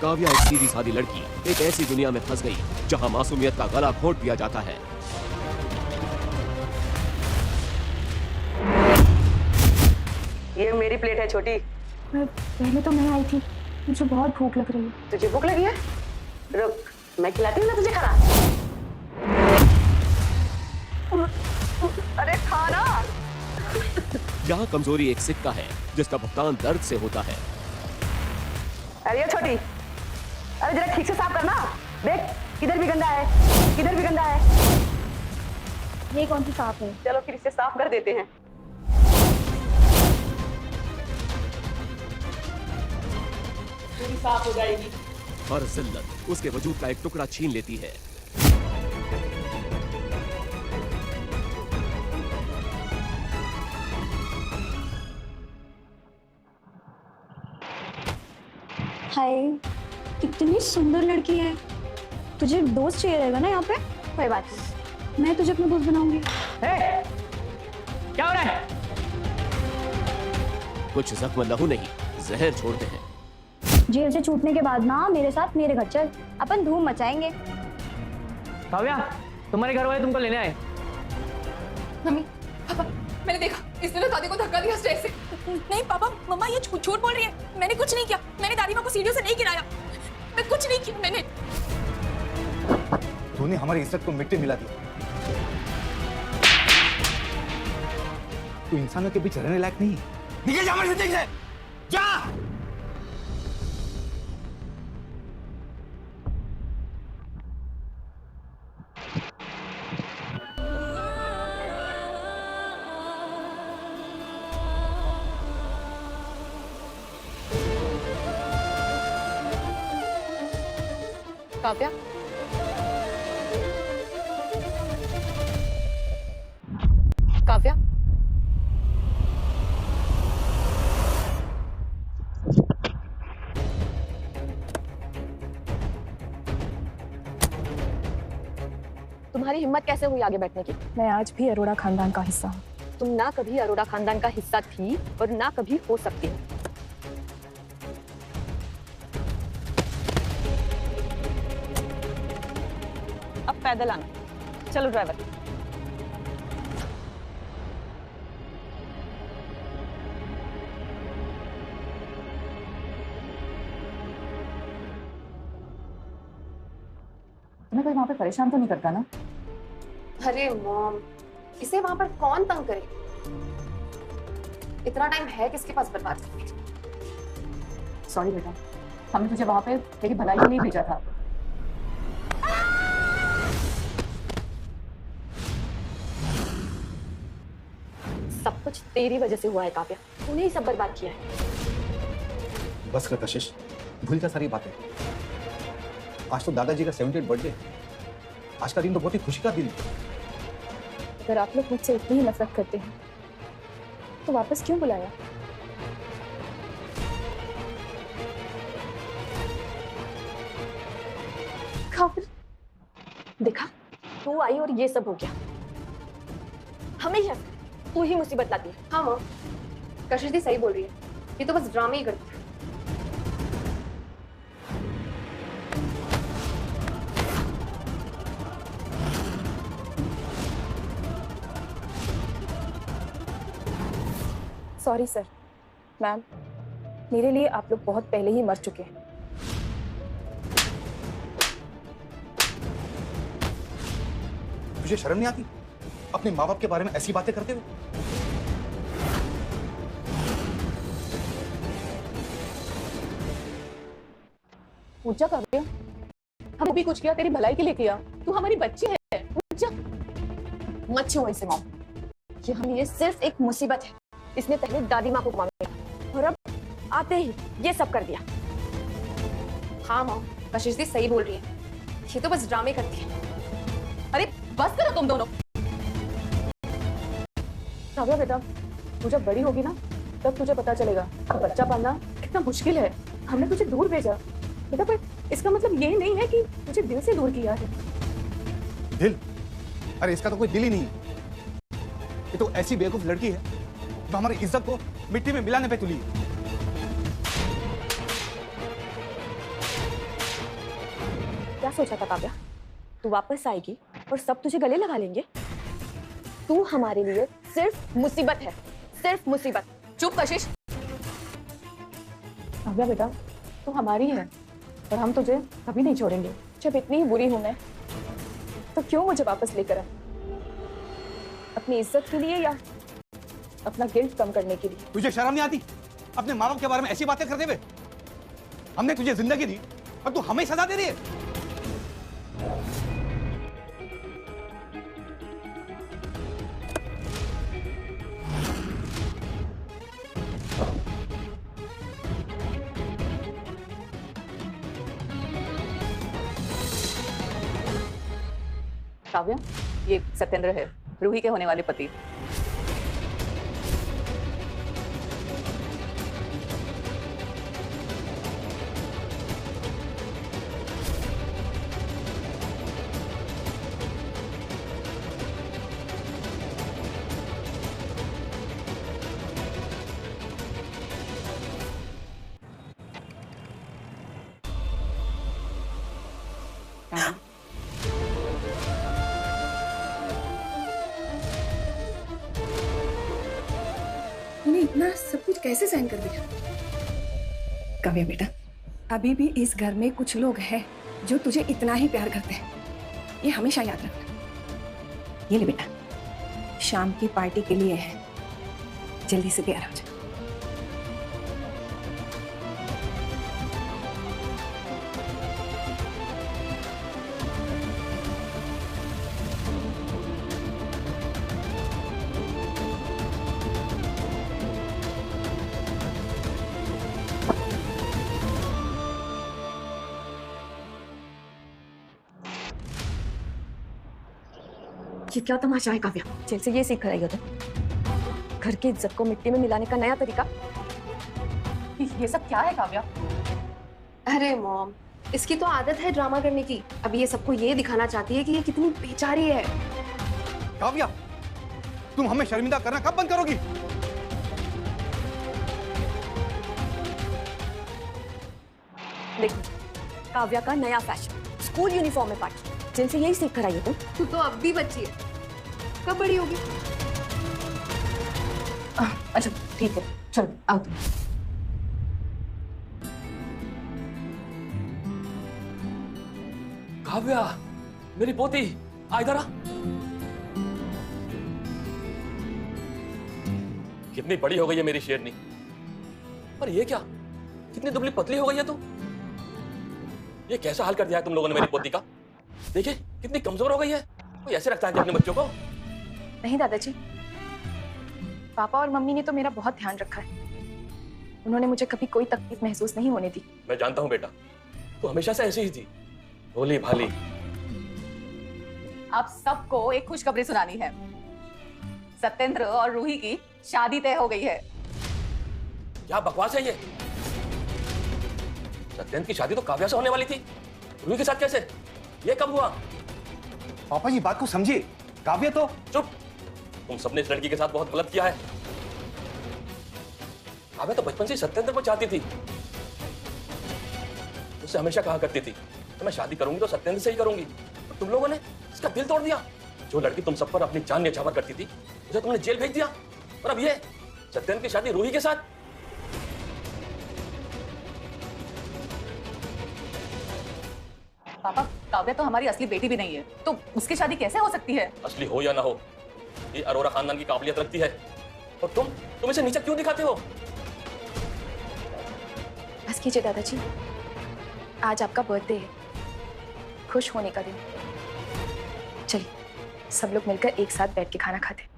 काव्या एक सीधी सादी लड़की एक ऐसी दुनिया में फंस गई जहां मासूमियत का गला घोट दिया जाता है। ये मेरी प्लेट है छोटी। पहले तो मैं आई थी, मुझे बहुत भूख लग रही है। तुझे भूख लगी है? रुक, मैं खिलाती हूँ ना तुझे खाना। अरे खाना। यहाँ कमजोरी एक सिक्का है जिसका भुगतान दर्द से होता है। अरे छोटी, अरे जरा ठीक से साफ करना। देख इधर भी गंदा है, इधर भी गंदा है। ये कौन सी साफ है? चलो फिर इसे साफ कर देते हैं। पूरी साफ हो जाएगी। हर जिल्लत उसके वजूद का एक टुकड़ा छीन लेती है। हाय, कितनी सुंदर लड़की है। तुझे दोस्त चाहिए रहेगा ना यहाँ पे? कोई बात नहीं, मैं तुझे अपना दोस्त बनाऊंगी। क्या हो रहा है? कुछ जख्म लहू नहीं, जहर छोड़ते हैं। जेल से छूटने के बाद ना मेरे साथ मेरे घर चल, अपन धूम मचाएंगे। काव्या, तुम्हारे घर वाले तुमको लेने आए। मम्मी, पापा, मैंने देखा इसने ना दादी को धक्का दिया स्टेज से। नहीं पापा, मम्मा ये झूठ बोल रही है। मैंने कुछ नहीं किया। मैंने दादी माँ को सीढ़ियों से नहीं गिराया। मैं कुछ नहीं किया मैंने। तूने हमारी इज्जत को मिट्टी मिला दी। तू इंसानों के बीच रहने लायक नहीं है। निकल जा हमारी जिंदगी से, जा। काव्या, काव्या, तुम्हारी हिम्मत कैसे हुई आगे बैठने की? मैं आज भी अरोड़ा खानदान का हिस्सा हूँ। तुम ना कभी अरोड़ा खानदान का हिस्सा थी और ना कभी हो सकती हो। अब पैदल आना। चलो ड्राइवर। तुम्हें कोई वहां पे परेशान तो नहीं करता ना? अरे मॉम, इसे वहां पर कौन तंग करे? इतना टाइम है किसके पास बर्बाद करने का? सॉरी बेटा, हमने तुझे वहां पे तेरी भलाई के लिए भेजा था। सब कुछ तेरी वजह से हुआ है काव्या। तूने ही सब बर्बाद किया है। बस कर कशिश, भूल जा सारी बातें। आज तो दादाजी का 70th बर्थडे है। आज का दिन तो बहुत ही खुशी का दिन है। अगर आप लोग मुझसे इतनी ही नफरत करते हैं तो वापस क्यों बुलाया? काव्या, देखा, तू आई और ये सब हो गया। हमेशा तू ही मुसीबत लाती है। हाँ माँ, कशिश दी सही बोल रही है। ये तो बस ड्रामे ही करती है। सॉरी सर, मैम, मेरे लिए आप लोग बहुत पहले ही मर चुके हैं। तुझे शर्म नहीं आती अपने माँ बाप के बारे में ऐसी बातें करते हुए? पूजा कर रही हो? हम भी कुछ किया तेरी भलाई के लिए किया। तू हमारी बच्ची है। पूजा मत छुओ इसे मॉम। ये हम ये सिर्फ एक मुसीबत है। इसने पहले दादी माँ को मांगा और अब आते ही ये सब कर दिया। हाँ मॉम, कशिश दी सही बोल रही है। ये तो बस ड्रामे करती है। अरे बस करो तुम दोनों। काव्या बेटा, तू जब बड़ी होगी ना तब तुझे पता चलेगा कि बच्चा पालना कितना मुश्किल है। हमने तुझे दूर भेजा बेटा, पर इसका मतलब ये नहीं है कि तुझे दिल से दूर किया है। दिल? अरे इसका तो कोई दिल ही नहीं है। ये तो ऐसी बेवकूफ लड़की है जो हमारी इज्जत को मिट्टी में मिलाने पे तुली है। क्या सोचा था काव्या? तू वापस आएगी और सब तुझे गले लगा लेंगे? तू हमारे लिए सिर्फ मुसीबत है, सिर्फ मुसीबत। चुप कशिश। काव्या बेटा, तू हमारी है और हम तुझे कभी नहीं छोड़ेंगे। जब इतनी ही बुरी हूं मैं, तो क्यों मुझे वापस लेकर आए? अपनी इज्जत के लिए या अपना गिल्ट कम करने के लिए? तुझे शर्म नहीं आती अपने माँ बाप के बारे में ऐसी बातें करते हुए? हमने तुझे जिंदगी दी और तू हमें सजा दे रही है। काव्या, ये सत्येंद्र है, रूही के होने वाले पति। तूने इतना सब कुछ कैसे सहन कर दिया? काव्या बेटा, अभी भी इस घर में कुछ लोग हैं जो तुझे इतना ही प्यार करते हैं, ये हमेशा याद रखना। ये ले बेटा, शाम की पार्टी के लिए है, जल्दी से तैयार हो जा। ये क्या तमाशा है काव्या? जेल से ये सीख कर आई हो तुम? घर की इज्जत को मिट्टी में मिलाने का नया तरीका? ये सब क्या है काव्या? अरे मॉम, इसकी तो आदत है ड्रामा करने की। अब ये सबको ये दिखाना चाहती है कि ये कितनी बेचारी है। काव्या, तुम हमें शर्मिंदा करना कब बंद करोगी? देखो, काव्या का नया फैशन, स्कूल यूनिफॉर्म में पार्टी। जेल से यही सीख कर आई हो तुम? तू तो अब भी बच्ची है, कब बड़ी होगी? अच्छा ठीक है, चलो आओ तुम। काव्या, मेरी पोती, आ इधर आ। कितनी बड़ी हो गई है मेरी शेरनी। पर ये क्या, कितनी दुबली पतली हो गई है तू। ये कैसा हाल कर दिया है तुम लोगों ने मेरी पोती का। देखिए कितनी कमजोर हो गई है। कोई ऐसे रखता है क्या अपने बच्चों को? नहीं दादाजी, पापा और मम्मी ने तो मेरा बहुत ध्यान रखा है। उन्होंने मुझे कभी कोई तकलीफ महसूस नहीं होने दी। मैं जानता हूँ बेटा, तू हमेशा से ऐसी ही थी, भोली भाली। आप सबको एक खुशखबरी सुनानी है। सत्येंद्र और रूही की शादी तय हो गई है। क्या बकवास है ये? सत्येंद्र की शादी तो काव्या से होने वाली थी, रूही के साथ कैसे? ये कब हुआ? पापा जी बात को समझिए, काव्या तो। चुप, तुम सबने इस लड़की के साथ बहुत गलत किया है। काव्या तो बचपन से सत्येंद्र को चाहती थी। उससे हमेशा कहा करती थी तो मैं शादी करूंगी तो सत्येंद्र से ही करूंगी। तो तुम लोगों ने इसका दिल तोड़ दिया। जो लड़की तुम सब पर अपनी जान न्यौछावर करती थी, उसे तुमने जेल भेज दिया। और अब ये सत्येंद्र की शादी रूही के साथ। पापा, काव्या तो हमारी असली बेटी भी नहीं है, तो उसकी शादी कैसे हो सकती है? असली हो या ना हो, ये अरोरा खानदान की काबिलियत रखती है। और तुम इसे नीचा क्यों दिखाते हो? बस कीजिए दादाजी, आज आपका बर्थडे है, खुश होने का दिन। चलिए सब लोग मिलकर एक साथ बैठ के खाना खाते।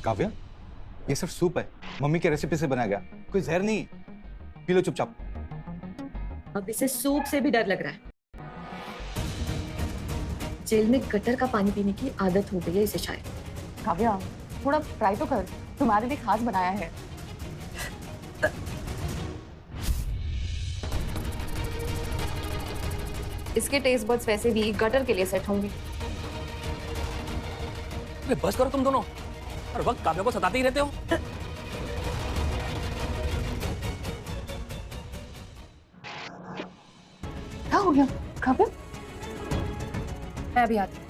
काव्या, ये सिर्फ सूप है, मम्मी के रेसिपी से बनाया गया, कोई जहर नहीं। पी लो चुपचाप। अब इसे सूप से भी डर लग रहा है। जेल में गटर का पानी पीने की आदत हो गई है इसे शायद। काव्या, थोड़ा ट्राई तो कर, तुम्हारे लिए खास बनाया है। इसके टेस्ट बड्स वैसे भी गटर के लिए सेट होंगे। अरे बस करो तुम दोनों, हर वक्त काव्या को सताते ही रहते हो। क्या हो गया काव्या? मैं अभी आती हूँ।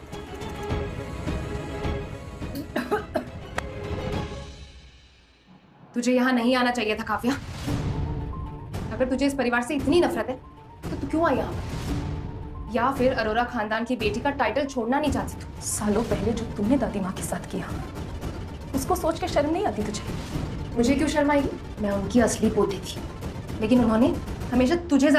तुझे यहाँ नहीं आना चाहिए था काव्या। अगर तुझे इस परिवार से इतनी नफरत है तो तू क्यों आई यहाँ पर? या फिर अरोरा खानदान की बेटी का टाइटल छोड़ना नहीं चाहती तू? सालों पहले जो तुमने दादी माँ के साथ किया, उसको सोच के शर्म नहीं आती तुझे? मुझे क्यों शर्म आएगी? मैं उनकी असली पोती थी, लेकिन उन्होंने हमेशा तुझे